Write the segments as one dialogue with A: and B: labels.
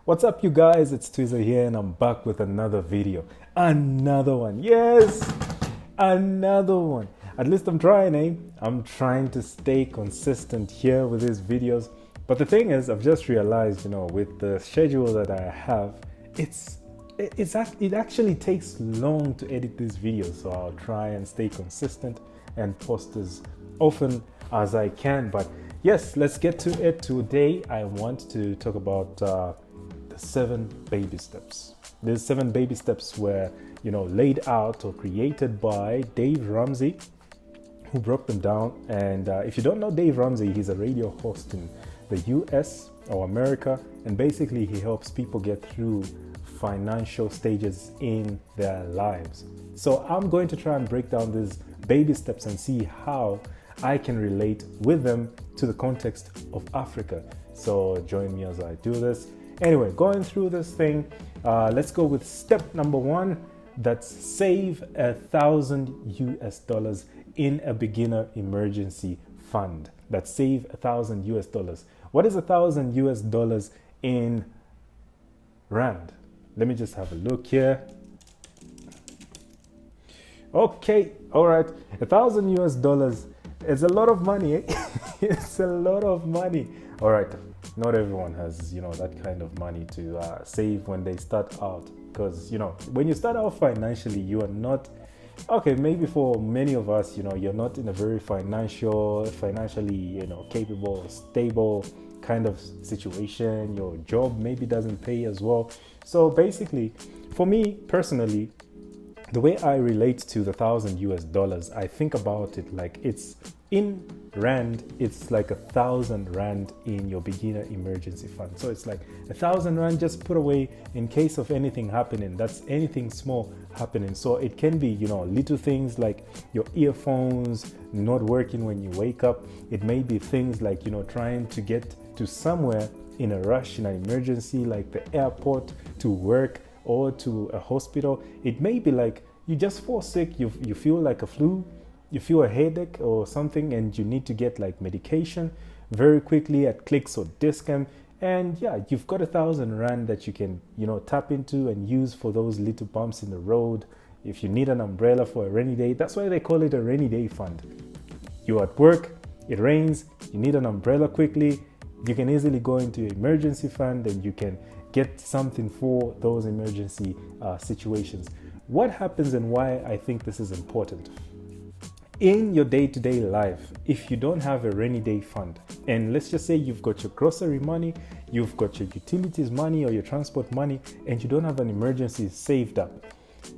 A: What's up, you guys? It's Twizzle here, and I'm back with another video. Another one. Yes! Another one. At least I'm trying, eh? I'm trying to stay consistent here with these videos. But the thing is, I've just realized, with the schedule that I have, it actually takes long to edit these videos. So I'll try and stay consistent and post as often as I can. But yes, let's get to it. Today, I want to talk about the 7 baby steps. These 7 baby steps were, laid out or created by Dave Ramsey, who broke them down. And if you don't know Dave Ramsey, he's a radio host in the US or America. And basically, he helps people get through financial stages in their lives. So I'm going to try and break down these baby steps and see how I can relate with them to the context of Africa. So join me as I do this. Anyway, going through this thing, let's go with step number 1. That's save $1,000 in a beginner emergency fund. That's save $1,000. What is $1,000 in rand? Let me just have a look here. Okay, all right, $1,000 is a lot of money. It's a lot of money. All right, not everyone has that kind of money to save when they start out, because when you start out financially, you are not okay. Maybe for many of us, you're not in a very financially capable, stable kind of situation. Your job maybe doesn't pay as well. So basically, for me personally, the way I relate to the $1,000, I think about it like it's in rand. It's like 1,000 rand in your beginner emergency fund. So it's like 1,000 rand just put away in case of anything happening. That's anything small happening. So it can be little things like your earphones not working when you wake up. It may be things like trying to get to somewhere in a rush, in an emergency, like the airport, to work, or to a hospital. It may be like you just fall sick, you feel like a flu, you feel a headache or something, and you need to get like medication very quickly at Clicks or Discount. And yeah, you've got 1,000 rand that you can tap into and use for those little bumps in the road. If you need an umbrella for a rainy day, that's why they call it a rainy day fund. You're at work, it rains, you need an umbrella quickly, you can easily go into your emergency fund and you can get something for those emergency situations. What happens and why I think this is important? In your day-to-day life, if you don't have a rainy day fund, and let's just say you've got your grocery money, you've got your utilities money or your transport money, and you don't have an emergency saved up.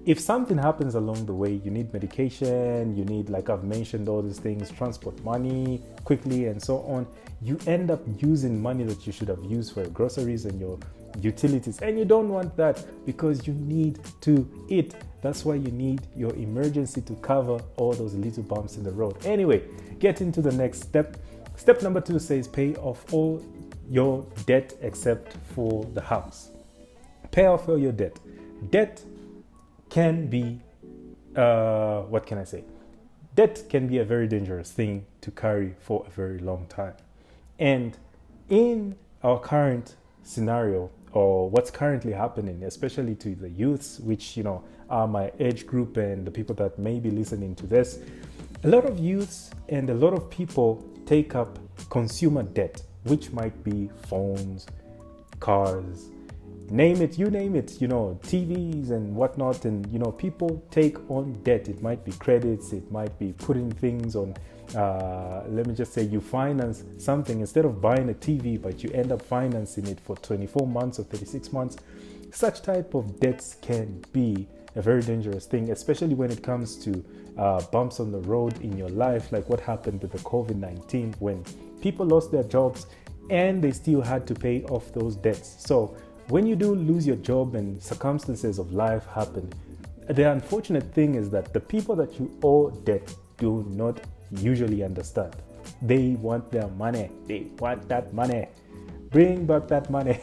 A: If something happens along the way, you need medication, you need, like I've mentioned, all these things, transport money quickly and so on, you end up using money that you should have used for your groceries and your utilities. And you don't want that because you need to eat. That's why you need your emergency to cover all those little bumps in the road. Anyway, get into the next step. Step number 2 says pay off all your debt except for the house. Pay off all your debt. Debt can be, what can I say? Debt can be a very dangerous thing to carry for a very long time. And in our current scenario, or what's currently happening, especially to the youths, which are my age group and the people that may be listening to this, a lot of youths and a lot of people take up consumer debt, which might be phones, cars, name it, TVs and whatnot. And people take on debt. It might be credits, it might be putting things on, let me just say you finance something instead of buying a TV, but you end up financing it for 24 months or 36 months. Such type of debts can be a very dangerous thing, especially when it comes to bumps on the road in your life, like what happened with the COVID-19, when people lost their jobs and they still had to pay off those debts. So when you do lose your job and circumstances of life happen, the unfortunate thing is that the people that you owe debt do not usually understand. They want their money. They want that money. Bring back that money.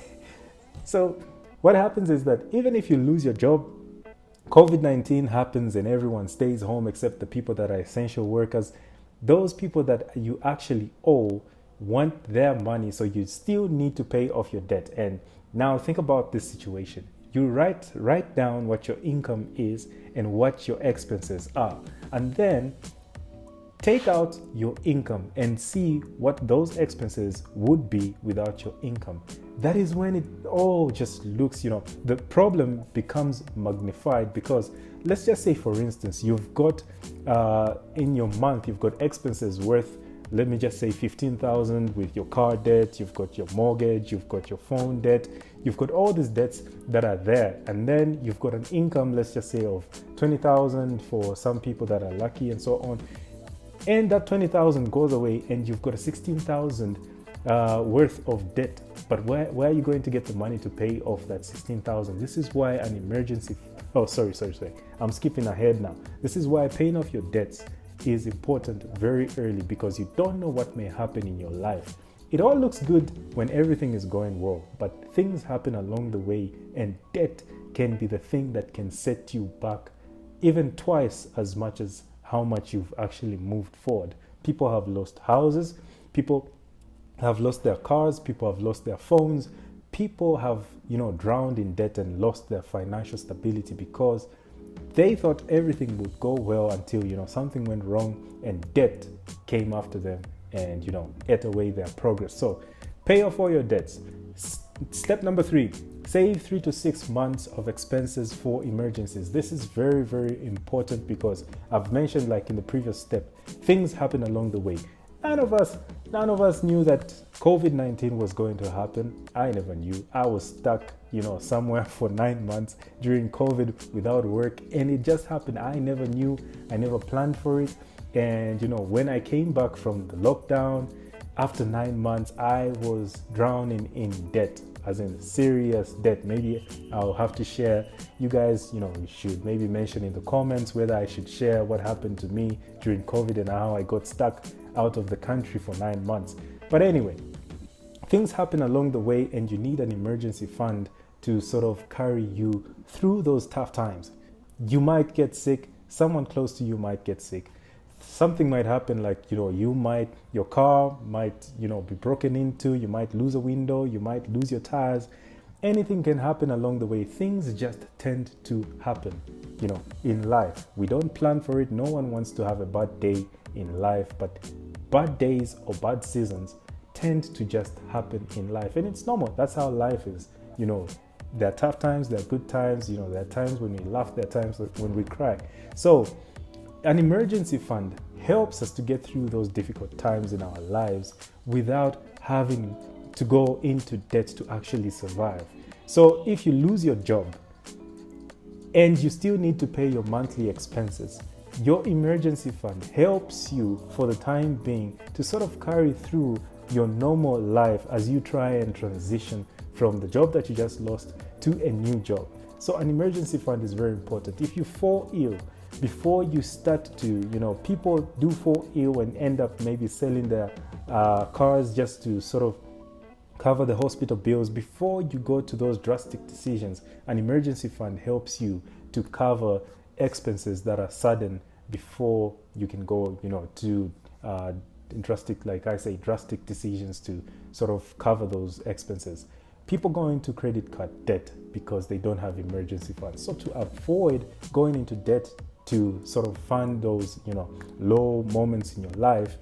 A: So what happens is that even if you lose your job, COVID-19 happens and everyone stays home except the people that are essential workers. Those people that you actually owe want their money, so you still need to pay off your debt. And Now think about this situation. You write down what your income is and what your expenses are, and then take out your income and see what those expenses would be without your income. That is when it all just looks, the problem becomes magnified, because let's just say, for instance, you've got in your month, you've got expenses worth, let me just say 15,000 with your car debt, you've got your mortgage, you've got your phone debt, you've got all these debts that are there. And then you've got an income, let's just say, of 20,000 for some people that are lucky and so on. And that 20,000 goes away and you've got a 16,000 worth of debt. But where are you going to get the money to pay off that 16,000? This is why an emergency, sorry. I'm skipping ahead now. This is why paying off your debts is important very early, because you don't know what may happen in your life. It all looks good when everything is going well, but things happen along the way, and debt can be the thing that can set you back even twice as much as how much you've actually moved forward. People have lost houses, people have lost their cars, people have lost their phones, people have, drowned in debt and lost their financial stability because they thought everything would go well until, something went wrong and debt came after them and, ate away their progress. So pay off all your debts. Step number 3, save 3 to 6 months of expenses for emergencies. This is very, very important, because I've mentioned, like in the previous step, things happen along the way. None of us knew that COVID-19 was going to happen. I never knew. I was stuck, somewhere for 9 months during COVID without work, and it just happened. I never knew. I never planned for it. And, when I came back from the lockdown, after 9 months, I was drowning in debt, as in serious debt. Maybe I'll have to share. You guys, you should maybe mention in the comments whether I should share what happened to me during COVID and how I got stuck out of the country for 9 months. But anyway, things happen along the way, and you need an emergency fund to sort of carry you through those tough times. You might get sick. Someone close to you might get sick. Something might happen, like, your car might, be broken into, you might lose a window, you might lose your tires. Anything can happen along the way. Things just tend to happen, in life. We don't plan for it. No one wants to have a bad day in life, but bad days or bad seasons tend to just happen in life. And it's normal. That's how life is. There are tough times, there are good times, there are times when we laugh, there are times when we cry. So an emergency fund helps us to get through those difficult times in our lives without having to go into debt to actually survive. So if you lose your job and you still need to pay your monthly expenses, your emergency fund helps you for the time being to sort of carry through your normal life as you try and transition from the job that you just lost to a new job. So an emergency fund is very important. If you fall ill, before you start to, people do fall ill and end up maybe selling their cars just to sort of cover the hospital bills. Before you go to those drastic decisions, an emergency fund helps you to cover expenses that are sudden before you can go, to drastic decisions to sort of cover those expenses. People go into credit card debt because they don't have emergency funds. So to avoid going into debt to sort of fund those, low moments in your life,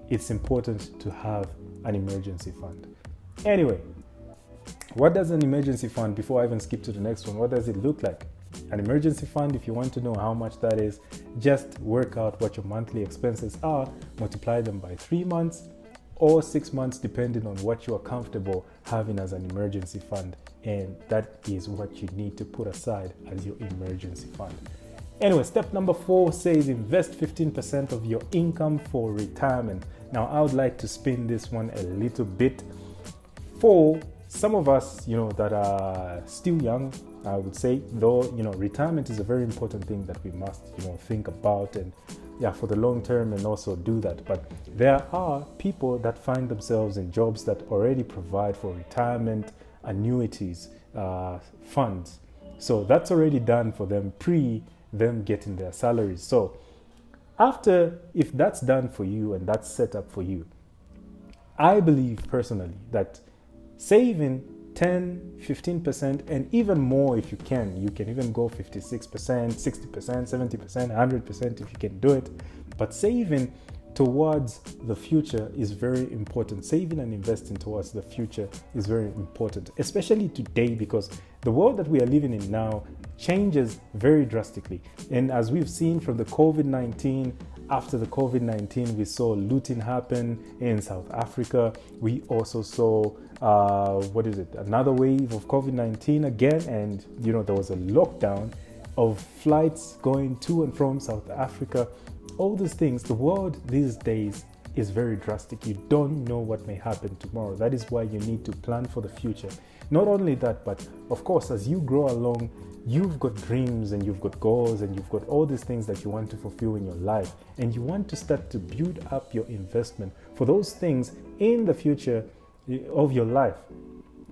A: it's important to have an emergency fund. Anyway, what does an emergency fund, before I even skip to the next one, what does it look like? An emergency fund, if you want to know how much that is, just work out what your monthly expenses are, multiply them by 3 months or 6 months, depending on what you are comfortable having as an emergency fund. And that is what you need to put aside as your emergency fund. Anyway, step number 4 says invest 15% of your income for retirement. Now, I would like to spin this one a little bit. For some of us, that are still young, I would say, though, retirement is a very important thing that we must, think about and for the long term and also do that. But there are people that find themselves in jobs that already provide for retirement, annuities, funds. So that's already done for them pre them getting their salaries. So after, if that's done for you and that's set up for you, I believe personally that saving 10, 15%, and even more if you can. You can even go 56%, 60%, 70%, 100% if you can do it. But saving towards the future is very important. Saving and investing towards the future is very important, especially today, because the world that we are living in now changes very drastically. And as we've seen from the COVID-19, after the COVID-19, we saw looting happen in South Africa. We also saw, another wave of COVID-19 again. And, there was a lockdown of flights going to and from South Africa. All these things, the world these days is very drastic. You don't know what may happen tomorrow. That is why you need to plan for the future. Not only that, but of course, as you grow along, you've got dreams and you've got goals and you've got all these things that you want to fulfill in your life. And you want to start to build up your investment for those things in the future of your life.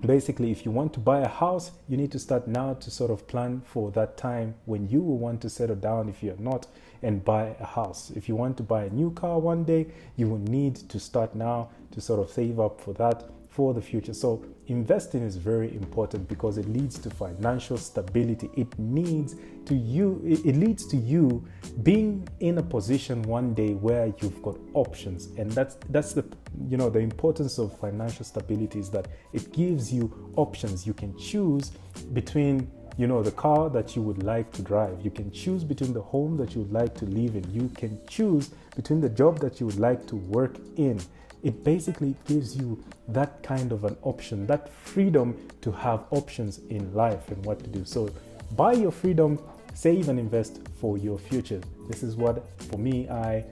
A: Basically, if you want to buy a house, you need to start now to sort of plan for that time when you will want to settle down, if you're not, and buy a house. If you want to buy a new car one day, you will need to start now to sort of save up for that for the future. So investing is very important because it leads to financial stability. It leads to you being in a position one day where you've got options. And that's the the importance of financial stability, is that it gives you options. You can choose between the car that you would like to drive. You can choose between the home that you would like to live in. You can choose between the job that you would like to work in. It basically gives you that kind of an option, that freedom to have options in life and what to do. So buy your freedom, save and invest for your future. This is what, for me, I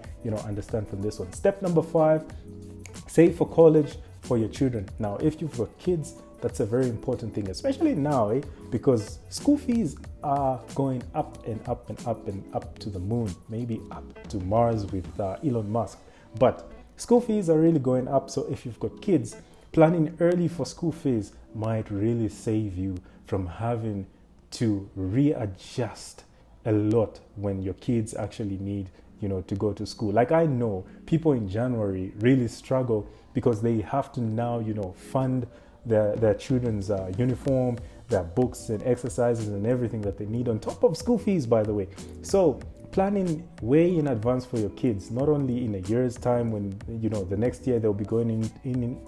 A: understand from this one. Step number 5, save for college for your children. Now, if you've got kids, that's a very important thing, especially now, because school fees are going up and up and up and up to the moon, maybe up to Mars with Elon Musk. But school fees are really going up. So if you've got kids, planning early for school fees might really save you from having to readjust a lot when your kids actually need to go to school. Like, I know people in January really struggle because they have to now fund their children's uniform, their books and exercises and everything that they need on top of school fees, by the way. So planning way in advance for your kids, not only in a year's time when the next year they'll be going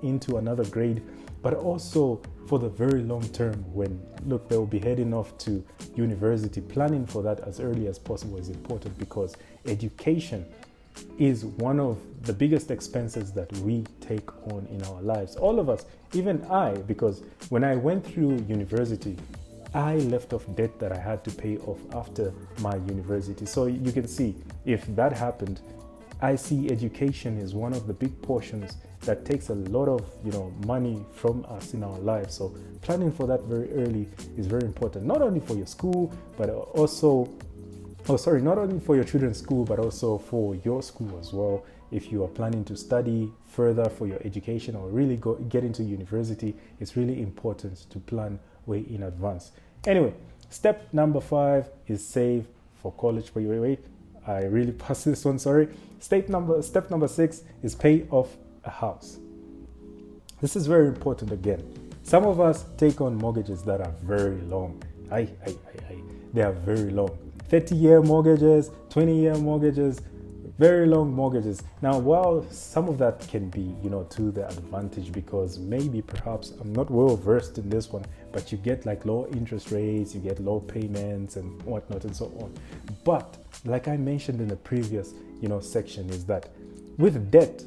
A: into another grade, but also for the very long term when they'll be heading off to university. Planning for that as early as possible is important, because education is one of the biggest expenses that we take on in our lives. All of us, even I, because when I went through university, I left off debt that I had to pay off after my university. So you can see, if that happened, I see education is one of the big portions that takes a lot of money from us in our lives. So planning for that very early is very important, not only for your school, but also not only for your children's school, but also for your school as well. If you are planning to study further for your education or really get into university, it's really important to plan way in advance. Anyway, step number 5 is save for college. Wait, I really passed this one, sorry. Step number 6 is pay off a house. This is very important again. Some of us take on mortgages that are very long. They are very long. 30-year mortgages, 20-year mortgages, very long mortgages. Now, while some of that can be, to the advantage, because maybe perhaps I'm not well versed in this one, but you get like low interest rates, you get low payments and whatnot and so on. But like I mentioned in the previous, section, is that with debt,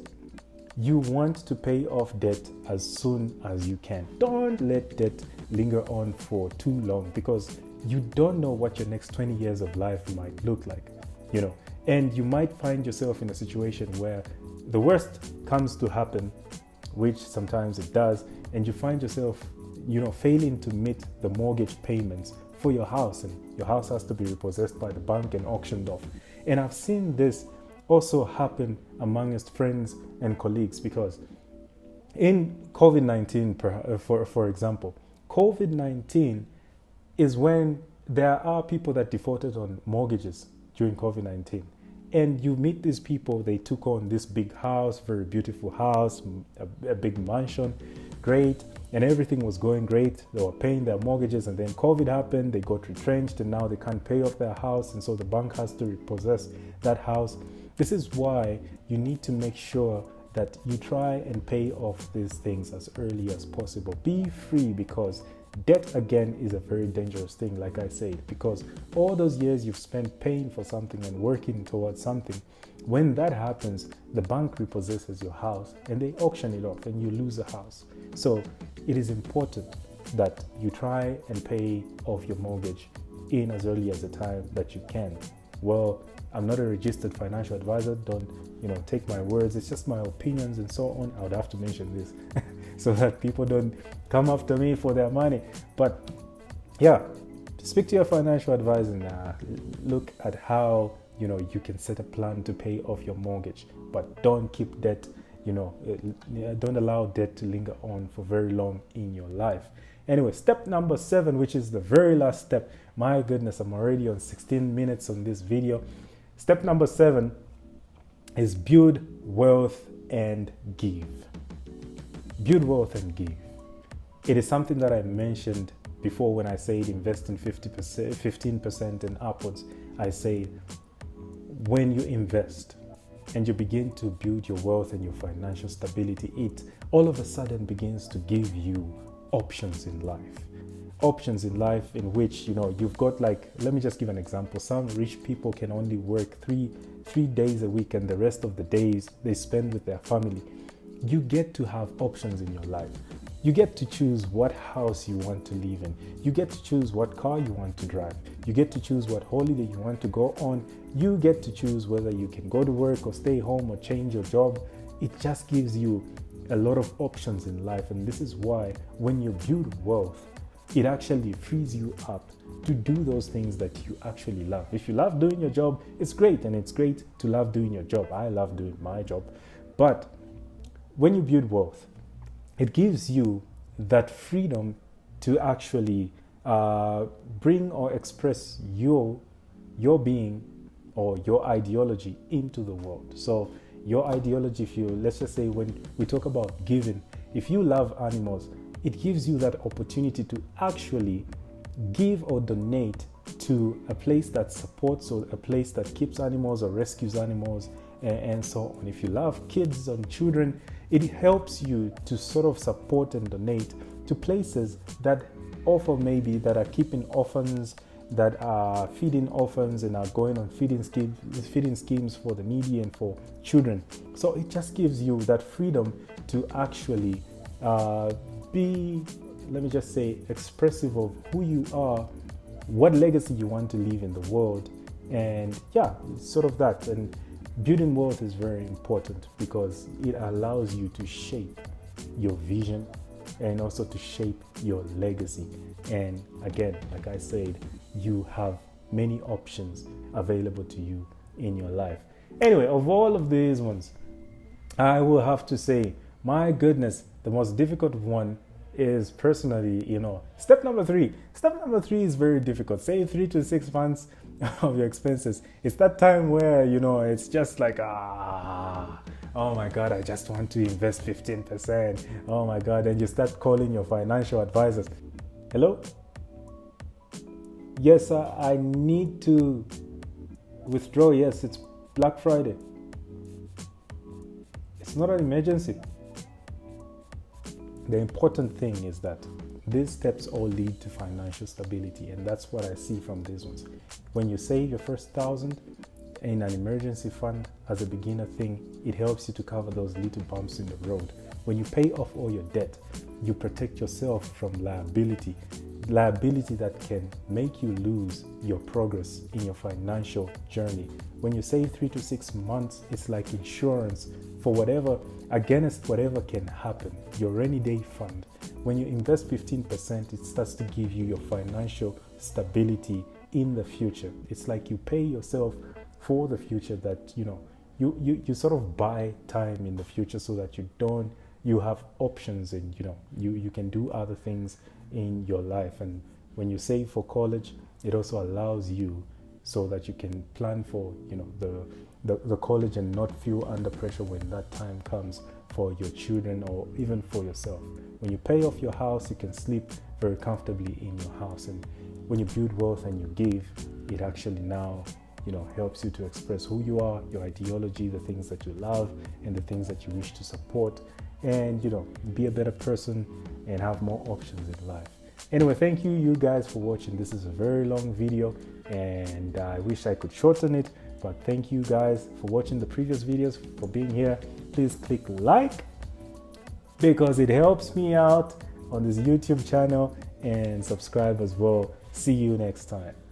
A: you want to pay off debt as soon as you can. Don't let debt linger on for too long, because you don't know what your next 20 years of life might look like, and you might find yourself in a situation where the worst comes to happen, which sometimes it does, and you find yourself, failing to meet the mortgage payments for your house, and your house has to be repossessed by the bank and auctioned off. And I've seen this also happen amongst friends and colleagues, because in COVID-19, for example, COVID-19 is when there are people that defaulted on mortgages during COVID-19. And you meet these people, they took on this big house, very beautiful house, a big mansion, great. and everything was going great. They were paying their mortgages, and then COVID happened. They got retrenched, and now they can't pay off their house, and so the bank has to repossess that house. This is why you need to make sure that you try and pay off these things as early as possible. Be free, because debt, again, is a very dangerous thing, like I said, because all those years you've spent paying for something and working towards something, when that happens, the bank repossesses your house and they auction it off and you lose the house. So it is important that you try and pay off your mortgage in as early as the time that you can. Well, I'm not a registered financial advisor. Don't, take my words. It's just my opinions and so on. I would have to mention this so that people don't come after me for their money. But yeah, speak to your financial advisor and look at how, you can set a plan to pay off your mortgage. But don't keep debt, don't allow debt to linger on for very long in your life. Anyway, step number 7, which is the very last step. My goodness, I'm already on 16 minutes on this video. Step number 7 is build wealth and give. Build wealth and give. It is something that I mentioned before when I said invest in 15% and upwards. I say when you invest and you begin to build your wealth and your financial stability, it all of a sudden begins to give you options in life. Options in life in which, you've got, like, let me just give an example. Some rich people can only work three days a week, and the rest of the days they spend with their family. You get to have options in your life. You get to choose what house you want to live in. You get to choose what car you want to drive. You get to choose what holiday you want to go on. You get to choose whether you can go to work or stay home or change your job. It just gives you a lot of options in life. And this is why when you build wealth, it actually frees you up to do those things that you actually love. If you love doing your job, it's great, and it's great to love doing your job. I love doing my job. But when you build wealth, it gives you that freedom to actually bring or express your being or your ideology into the world. So your ideology, let's just say when we talk about giving, if you love animals, it gives you that opportunity to actually give or donate to a place that supports or a place that keeps animals or rescues animals and so on. If you love kids and children, it helps you to sort of support and donate to places that offer, maybe that are keeping orphans, that are feeding orphans and are going on feeding schemes for the needy and for children. So it just gives you that freedom to actually be, let me just say, expressive of who you are, what legacy you want to leave in the world, and yeah, sort of that. And building wealth is very important because it allows you to shape your vision and also to shape your legacy. And again, like I said, you have many options available to you in your life. Anyway, of all of these ones, I will have to say, my goodness, the most difficult one is personally, step number 3. Step number 3 is very difficult. Save 3 to 6 months of your expenses. It's that time where, it's just like, oh my God, I just want to invest 15%. Oh my God. And you start calling your financial advisors. Hello? Yes, I need to withdraw. Yes, it's Black Friday. It's not an emergency. The important thing is that these steps all lead to financial stability, and that's what I see from these ones. When you save your first 1,000 in an emergency fund as a beginner thing, it helps you to cover those little bumps in the road. When you pay off all your debt, you protect yourself from liability that can make you lose your progress in your financial journey. When you save 3 to 6 months, it's like insurance for against whatever can happen, your rainy day fund. When you invest 15%, it starts to give you your financial stability in the future. It's like you pay yourself for the future, that you sort of buy time in the future so that you have options, and you can do other things in your life. And when you save for college, it also allows you so that you can plan for the college and not feel under pressure when that time comes for your children or even for yourself. When you pay off your house, you can sleep very comfortably in your house. And when you build wealth and you give, it actually now, helps you to express who you are, your ideology, the things that you love, and the things that you wish to support, and be a better person and have more options in life. Anyway, thank you guys for watching. This is a very long video and I wish I could shorten it, but thank you guys for watching the previous videos, for being here. Please click like because it helps me out on this YouTube channel, and subscribe as well. See you next time.